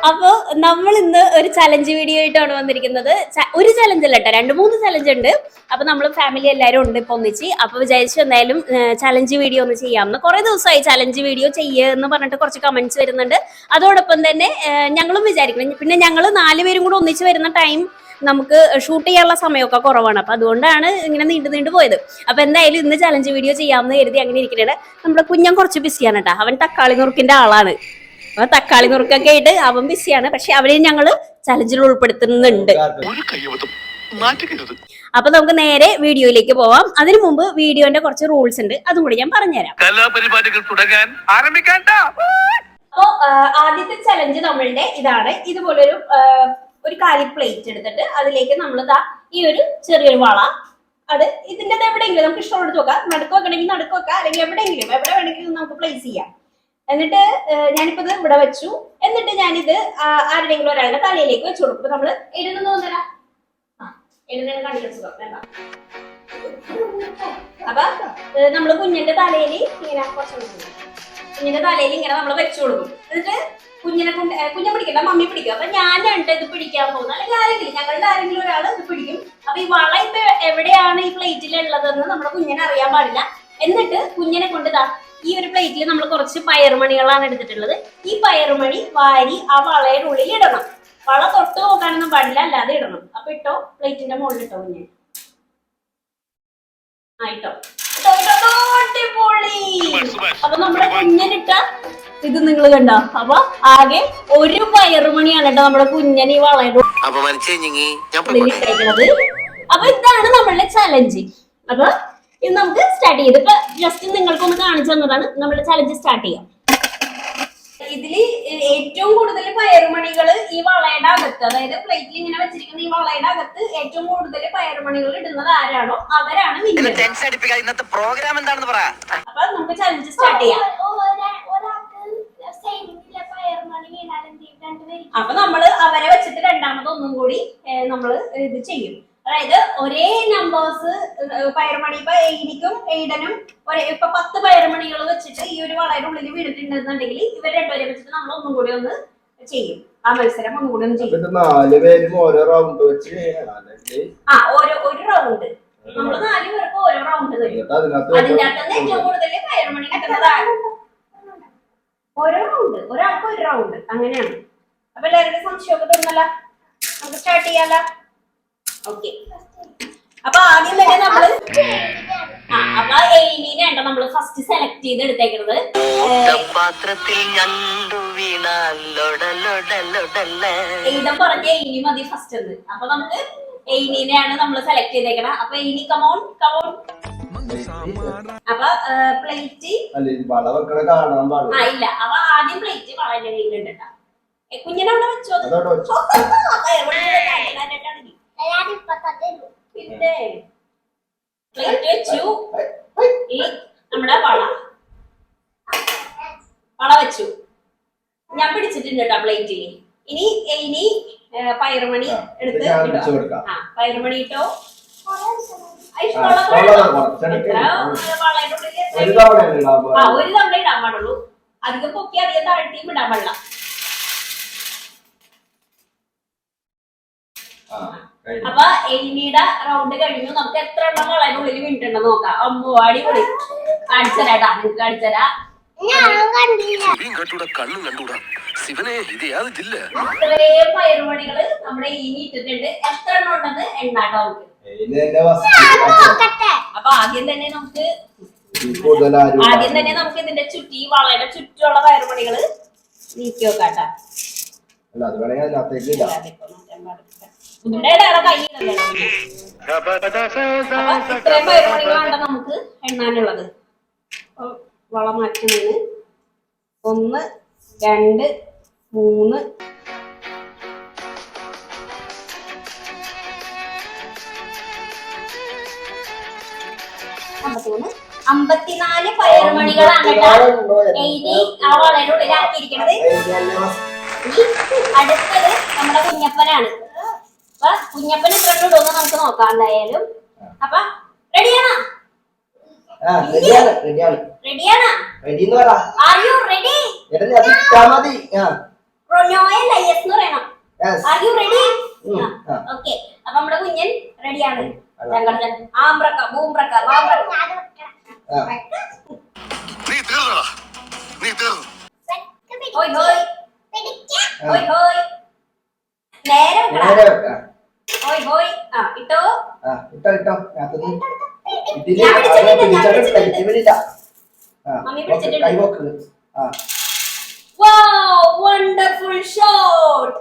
അപ്പൊ നമ്മൾ ഇന്ന് ഒരു ചലഞ്ച് വീഡിയോ ആയിട്ടാണ് വന്നിരിക്കുന്നത്. ഒരു ചലഞ്ച് അല്ല കേട്ടോ, 2-3 ചലഞ്ച് ഉണ്ട്. അപ്പൊ നമ്മൾ ഫാമിലി എല്ലാവരും ഉണ്ട് ഇപ്പൊ ഒന്നിച്ച്. അപ്പൊ വിചാരിച്ചു എന്തായാലും ചലഞ്ച് വീഡിയോ ഒന്ന് ചെയ്യാമെന്ന്. കുറെ ദിവസമായി ചലഞ്ച് വീഡിയോ ചെയ്യുക പറഞ്ഞിട്ട് കുറച്ച് കമന്റ്സ് വരുന്നുണ്ട്. അതോടൊപ്പം തന്നെ ഞങ്ങളും വിചാരിക്കണം, പിന്നെ ഞങ്ങൾ 4 പേരും കൂടെ ഒന്നിച്ച് വരുന്ന ടൈം നമുക്ക് ഷൂട്ട് ചെയ്യാനുള്ള സമയമൊക്കെ കുറവാണ്. അപ്പൊ അതുകൊണ്ടാണ് ഇങ്ങനെ നീണ്ടു പോയത്. അപ്പൊ എന്തായാലും ഇന്ന് ചലഞ്ച് വീഡിയോ ചെയ്യാമെന്ന് കരുതി അങ്ങനെ ഇരിക്കണേ. നമ്മുടെ കുഞ്ഞൻ കുറച്ച് ബിസിയാണ് കേട്ടോ. അവൻ തക്കാളി നുറുക്കിന്റെ ആളാണ്. അപ്പൊ തക്കാളി നുറുക്കൊക്കെ ആയിട്ട് അവൻ ബിസിയാണ്. പക്ഷെ അവരെ ഞങ്ങള് ചലഞ്ചിൽ ഉൾപ്പെടുത്തുന്നുണ്ട്. അപ്പൊ നമുക്ക് നേരെ വീഡിയോയിലേക്ക് പോവാം. അതിനു മുമ്പ് വീഡിയോന്റെ കുറച്ച് റൂൾസ് ഉണ്ട്, അതും കൂടി ഞാൻ പറഞ്ഞുതരാം. കലാപരിപാടികൾ തുടങ്ങാൻ ആരംഭിക്കാൻ. അപ്പോ ആദ്യത്തെ ചലഞ്ച് നമ്മളുടെ ഇതാണ്. ഇതുപോലൊരു ഒരു കാലി പ്ലേറ്റ് എടുത്തിട്ട് അതിലേക്ക് നമ്മൾ ഈ ഒരു ചെറിയൊരു വള, അത് ഇതിന്റെ എവിടെയെങ്കിലും നമുക്ക് ഇഷ്ടമുള്ളത് വെക്കാം. നടുക്ക് വെക്കണമെങ്കിൽ നടുക്ക് വെക്കാം, അല്ലെങ്കിൽ എവിടെ വേണമെങ്കിലും നമുക്ക് പ്ലേസ് ചെയ്യാം. എന്നിട്ട് ഞാനിപ്പോ ഇത് ഇവിടെ വെച്ചു. എന്നിട്ട് ഞാനിത് ആരുടെങ്കിലും ഒരാളുടെ തലയിലേക്ക് വെച്ചു കൊടുക്കും. ഇപ്പൊ നമ്മള് എഴുതുന്ന തോന്നല വേണ്ട. അപ്പൊ നമ്മള് കുഞ്ഞിന്റെ തലയിൽ ഇങ്ങനെ കുഞ്ഞിന്റെ തലയിൽ ഇങ്ങനെ നമ്മൾ വെച്ചു കൊടുക്കും. എന്നിട്ട് കുഞ്ഞെ പിടിക്കണ്ട, മമ്മി പിടിക്കും. അപ്പൊ ഞാൻ ഇത് പിടിക്കാൻ പോകുന്നത്, അല്ലെങ്കിൽ ആരെങ്കിലും ഞങ്ങളുടെ ആരെങ്കിലും ഒരാൾ ഇത് പിടിക്കും. അപ്പൊ ഈ വള ഇപ്പൊ എവിടെയാണ് ഈ പ്ലേറ്റിൽ ഉള്ളതെന്ന് നമ്മുടെ കുഞ്ഞിനെ അറിയാൻ പാടില്ല. എന്നിട്ട് കുഞ്ഞിനെ കൊണ്ട് ഈ ഒരു പ്ലേറ്റിൽ നമ്മൾ കുറച്ച് പയറുമണികളാണ് എടുത്തിട്ടുള്ളത്. ഈ പയറുമണി വാരി ആ വളയുടെ ഉള്ളിൽ ഇടണം. വള തൊട്ട് നോക്കാനൊന്നും പാടില്ല, അല്ലാതെ ഇടണം. അപ്പൊ ഇട്ടോ, പ്ലേറ്റിന്റെ മുകളിൽ ഇട്ടോ കുഞ്ഞ്. ഇട്ടോ. അടിപൊളി. അപ്പൊ നമ്മുടെ കുഞ്ഞനിട്ട ഇത് നിങ്ങൾ കണ്ടോ? അപ്പൊ ആകെ ഒരു പയറുമണിയാണ് കേട്ടോ നമ്മുടെ കുഞ്ഞൻ ഈ വളയുടെ ഉള്ളിൽ ഇട്ടേക്കുന്നത്. അപ്പൊ ഇതാണ് നമ്മളുടെ ചലഞ്ച്. അപ്പൊ ഇത് നമുക്ക് സ്റ്റാർട്ട് ചെയ്ത് ഇപ്പൊ ജസ്റ്റ് നിങ്ങൾക്കൊന്ന് കാണിച്ചു തന്നതാണ്. നമ്മുടെ ചലഞ്ച് സ്റ്റാർട്ട് ചെയ്യാം. ഇതില് ഏറ്റവും കൂടുതൽ പയറുമണികൾ ഈ വളയുടെ അകത്ത്, അതായത് പ്ലേറ്റിൽ ഇങ്ങനെ വെച്ചിരിക്കുന്ന ഈ വളയുടെ അകത്ത് ഏറ്റവും കൂടുതൽ പയറുമണികൾ ഇടുന്നത് ആരാണോ അവരാണ് ഇന്നത്തെ പ്രോഗ്രാം എന്താണെന്ന് പറ. അപ്പൊ നമുക്ക് ചലഞ്ച് സ്റ്റാർട്ട് ചെയ്യാം. അപ്പൊ നമ്മള് അവരെ വെച്ചിട്ട് രണ്ടാമത് ഒന്നും കൂടി നമ്മള് ഇത് ചെയ്യും. അതായത് ഒരേ നമ്പേഴ്സ് പയറുമണി, ഇപ്പൊ എയ്നിക്കും എയ്ഡനും ഇപ്പൊ 10 പയറുമണികൾ വെച്ചിട്ട് ഈ ഒരു വളയുടെ ഉള്ളിൽ വീണിട്ടുണ്ടെന്നുണ്ടെങ്കിൽ ഇവർ രണ്ടുപേരെ വെച്ചിട്ട് നമ്മൾ ഒന്നും കൂടി ഒന്ന് ചെയ്യും. ആ മത്സരം ഒന്നും കൂടി ഒന്ന് ചെയ്യും. ഒരു റൗണ്ട് നമ്മൾ 4 പേർക്ക് ഓരോ റൗണ്ട് തരും. അതിന്റെ അകത്ത് ഏറ്റവും കൂടുതൽ പയറുമണി കിട്ടുന്നതാണ് ഓരോ റൗണ്ട്, ഒരാൾക്ക് ഒരു റൗണ്ട്, അങ്ങനെയാണ്. അപ്പൊ എല്ലാവരുടെ സംശയമൊക്കെ തോന്നല്ല, നമുക്ക് സ്റ്റാർട്ട് ചെയ്യാലോ. ഓക്കെ. അപ്പൊ ആദ്യം തന്നെ നമ്മള് അപ്പൊ എയ്നീനെയാണ് നമ്മള് ഫസ്റ്റ് സെലക്ട് ചെയ്ത് എടുത്തേക്കുന്നത്. എയ്തം പറഞ്ഞ എയ്നി മതി ഫസ്റ്റ് എന്ന്. അപ്പൊ നമുക്ക് എയ്നീനെയാണ് നമ്മൾ സെലക്ട് ചെയ്തേക്കണം. അപ്പൊ എയ്നി കമോൺ. അപ്പൊ പ്ലേറ്റ് ഇല്ല. അപ്പൊ ആദ്യം പ്ലേറ്റ് വളരെ കയ്യിലുണ്ടാ. കുഞ്ഞിനെ അവിടെ വെച്ചോ. പിന്നെ പ്ലേറ്റ് വെച്ചു. ഈ നമ്മുടെ വള വെച്ചു. ഞാൻ പിടിച്ചിട്ടുണ്ട് കേട്ടോ പ്ലേറ്റിൽ. ഇനി പയറുമണി എടുത്ത് പയറുമണി ഇട്ടോ. ഒരു തവണ ഇടാൻ പാടുള്ളൂ. അധികം പൊക്കി അധികം താഴ്ത്തിയും ഇടാൻ പാടില്ല. അപ്പൊ എയ്നിയുടെ റൗണ്ട് കഴിഞ്ഞു. നമുക്ക് എത്ര എണ്ണം വളയുടെ ഉള്ളിൽ വീണിട്ടുണ്ടെന്ന് നോക്കാം. അമ്മോ അടിപൊളി. കാണിച്ചരാട്ടാ, നിങ്ങൾക്ക് കാണിച്ചരാ. ഇത്രയും പയറുമണികള് നമ്മുടെ എയ്നി ഇട്ടിട്ടുണ്ട്. എത്ര എണ്ണം ഉണ്ടെന്ന് എണ്ണാട്ടോ നമുക്ക്. അപ്പൊ ആദ്യം തന്നെ നമുക്ക് ഇതിന്റെ ചുറ്റി വളയുടെ ചുറ്റുമുള്ള പയറുമണികള് നീക്കി വെക്കാട്ടാ. ഇത്രയും പയറുമണികളാണ് നമുക്ക് എണ്ണാനുള്ളത്. വള മാറ്റുന്നത് 1 2 3 54 പയറുമണികളാണ് എഴുതി ആ വളയുടെ ഉള്ളിലാക്കിയിരിക്കുന്നത്. അടുത്തത് നമ്മുടെ കുഞ്ഞപ്പനാണ്. അപ്പൊ കുഞ്ഞപ്പൻ എത്ര ഇടുമെന്ന് നമുക്ക് നോക്കാം എന്തായാലും. അപ്പൊ റെഡിയാണോ? റെഡിയാണോ? Are you ready? നോയല്ല യെസ് എന്ന് പറയണം. Yes. Are you ready? ആ. Okay. അപ്പൊ നമ്മുടെ കുഞ്ഞൻ റെഡിയാണ്. ആംബ്രക്ക ബൂംബ്രക്ക വാംബ്രക്ക. ആ. നീ തീർന്നടാ, നീ തീർന്നു. ഹോയ് ഹോയ് ഹോയ് ഹോയ്. നേരെ വെക്കടാ. നേരെ വെക്കാം. ഹോയ് ഹോയ്. ഇട്ടോ. ഇട്ടോ അതിന് ഇതില് ഞാൻ പിടിച്ചിട്ടില്ല, അത് ഞാൻ പിടിച്ചിട്ടില്ല. ഇതിലില്ല. മമ്മി പിടിച്ചിട്ടുണ്ട്. കൈ നോക്ക്. Wow, wonderful shot.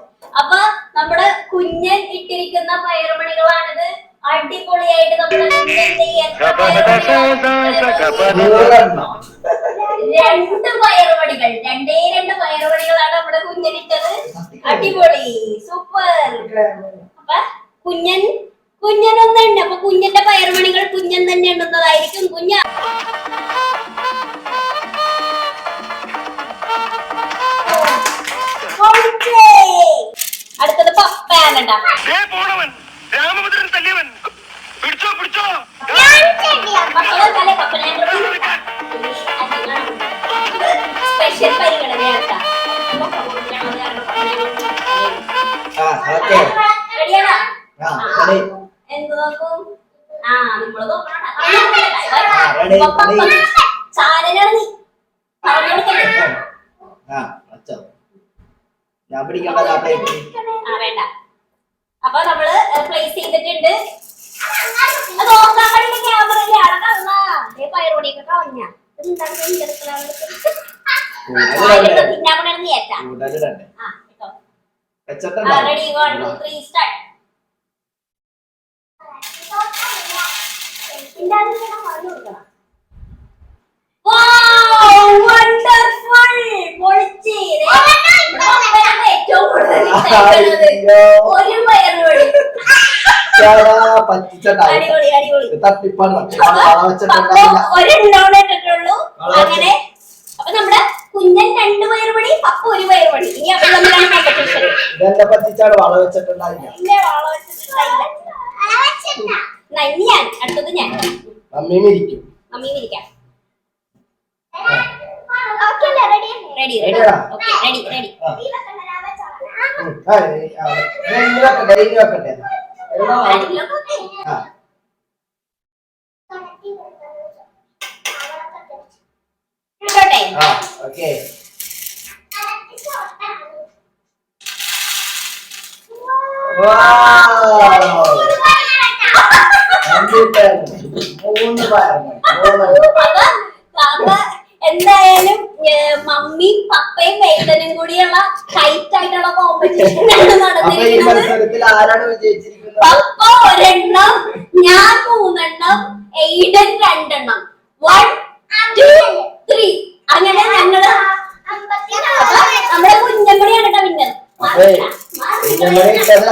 അപ്പൊ നമ്മുടെ കുഞ്ഞൻ ഇട്ടിരിക്കുന്ന പയറുമണികളാണിത്. അടിപൊളിയായിട്ട് നമ്മുടെ രണ്ട് പയറുമണികൾ, രണ്ട് പയറുമണികളാണ് നമ്മുടെ കുഞ്ഞനിട്ടത്. അടിപൊളി, സൂപ്പർ. അപ്പൊ കുഞ്ഞനൊന്നും ഉണ്ട്. അപ്പൊ കുഞ്ഞന്റെ പയറുമണികൾ കുഞ്ഞൻ തന്നെ ഉണ്ടെന്നതായിരിക്കും. അടുത്തത് പപ്പയാണ് കേട്ടോ. പോണവൻ രാമഭദ്രൻ തല്ലിയവൻ. പിടിച്ചോ പിടിച്ചോ. സ്പെഷ്യൽ പരിഗണനയാണ് കേട്ടോ. എന്ത് നോക്കും? നമ്മള് നോക്കണം. ചാരനാണ് നീ. ഞാൻ പിടിക്കണ്ട. വേണ്ട. അപ്പൊ നമ്മള് പ്ലേസ് ചെയ്തിട്ടുണ്ട്. അത് നോക്കാൻ വേണ്ടി ക്യാമറയിൽ അടക്കാവുന്ന പയറുപൊടിയൊക്കെ കളഞ്ഞ റെഡി 1 2 3 സ്റ്റാർട്ട്. തട്ടിപ്പാണ്. ഒരെണ്ണോടെ ഇട്ടിട്ടുള്ളൂ. അങ്ങനെ അപ്പൊ നമ്മുടെ കുഞ്ഞൻ 2 പയറുപൊടി, പപ്പ 1 പയറുപൊടി. ഇനി അപ്പോൾ തമ്മിലാണ് കോമ്പറ്റീഷൻ. ഇതെന്നെ പറ്റിച്ചാണ് വള വെച്ചിട്ടുണ്ടായില്ല. ഞാൻ അടുത്തത് ഞാൻ മമ്മിയും ഇരിക്കും. ഇരിക്കാം. Ready ready ready. ഓക്കെ. എന്തായാലും മമ്മിയും പപ്പയും വെയ്തനും കൂടിയുള്ള ടൈറ്റ് ആയിട്ടുള്ള കോമ്പറ്റീഷനാണ് നടന്നിരിക്കുന്നത്. ആരാണ് വിജയിച്ചിരിക്കുന്നത്? പപ്പ 1 എണ്ണം, ഞാൻ 3 എണ്ണം, എയ്ഡൻ 2 എണ്ണം. 1 2 3. അങ്ങനെ ഞങ്ങള് നമ്മുടെ കുഞ്ഞമ്മണിയാണ് കേട്ടോ വിന്നർ.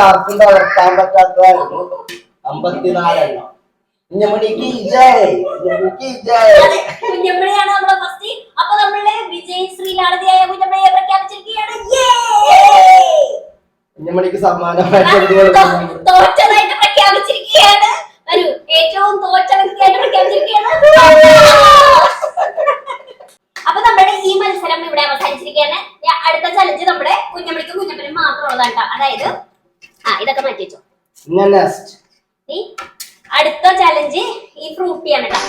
ആർക്കും തകർക്കാൻ പറ്റാത്തതായിരുന്നു. 54 എണ്ണം. കുഞ്ഞമ്മണിയാണ് നമ്മളെ ഫസ്റ്റ്. അപ്പൊ നമ്മളുടെ വിജയശ്രീലാളിതയായ കുഞ്ഞമ്മണിയെ പ്രഖ്യാപിച്ചിരിക്കുകയാണ്. കുഞ്ഞമ്മണിക്ക് സമ്മാനമായിട്ട് തോറ്റതായിട്ട് പ്രഖ്യാപിച്ചിരിക്കുകയാണ്. വരൂ, ഏറ്റവും തോറ്റ വ്യക്തിയായിട്ട് പ്രഖ്യാപിച്ചിരിക്കുകയാണ്. അപ്പൊ നമ്മുടെ ഈ മത്സരം ഇവിടെ അവസാനിച്ചിരിക്കുകയാണ്. അടുത്ത ചലഞ്ച് നമ്മുടെ കുഞ്ഞമ്മണിക്കും കുഞ്ഞപ്പനും മാത്രമുള്ളതാണ് കേട്ടോ. അതായത് ഇതൊക്കെ മാറ്റി വെച്ചോ. അടുത്ത ചലഞ്ച് ഈ ഫ്രൂട്ടിയാണ് കേട്ടോ.